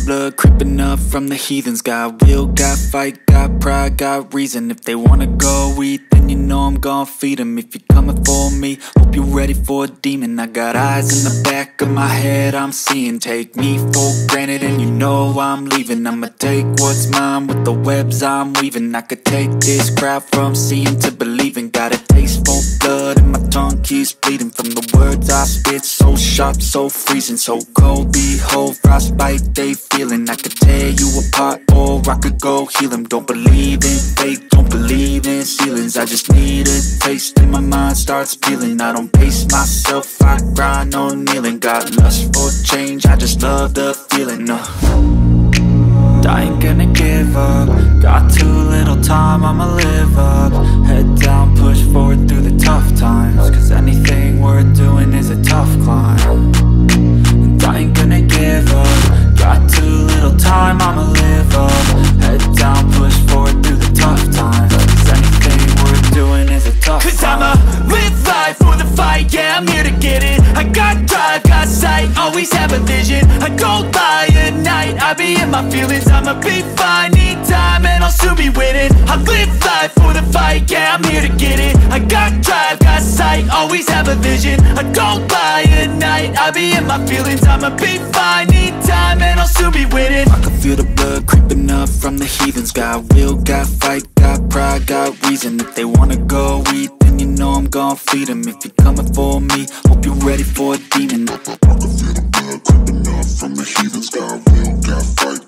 blood creeping up from the heathens. Got will, got fight, got pride, got reason. If they wanna go eat, then you know I'm gon' feed them. If you're coming for me, hope you're ready for a demon. I got eyes in the back of my head, I'm seeing. Take me for granted and you know I'm leaving. I'ma take what's mine with the webs I'm weaving. I could take this crowd from seeing to believing. Got a taste for blood and my tongue keeps bleeding from the words I spit. So sharp, so freezing, so cold. Behold, frostbite they feeling. I could tear you apart or I could go heal them. Don't believe in fate, don't believe in ceilings. I just need a taste and my mind starts peeling. I don't pace myself, I grind on kneeling. Got lust for change, I just love the feeling. I ain't gonna give up. Got too little time, I'ma live up. Head down, push forward through the tough times. Cause anything worth doing is a tough climb. And I ain't gonna give up. Got too little time, I'ma live up. Head down, push forward through the tough times. Cause anything worth doing is a tough climb. Cause I'ma live life for the fight, yeah, I'm here to get it. I got drive, got sight, always have a vision. I go by at night, I be in my feelings. I'ma be fine, need time and I'll soon be winning. I live life for the fight, yeah, I'm here to get it. I got drive, got sight, always have a vision. I go by at night, I be in my feelings. I'ma be fine, need time and I'll soon be winning. I can feel the blood creeping up from the heathens. Got will, got fight, got pride, got reason. If they wanna go eat, then you know I'm gon' feed them. If you're coming for me, hope you're ready for a demon. I can feel the blood creeping up from the heathens. Got will, got fight,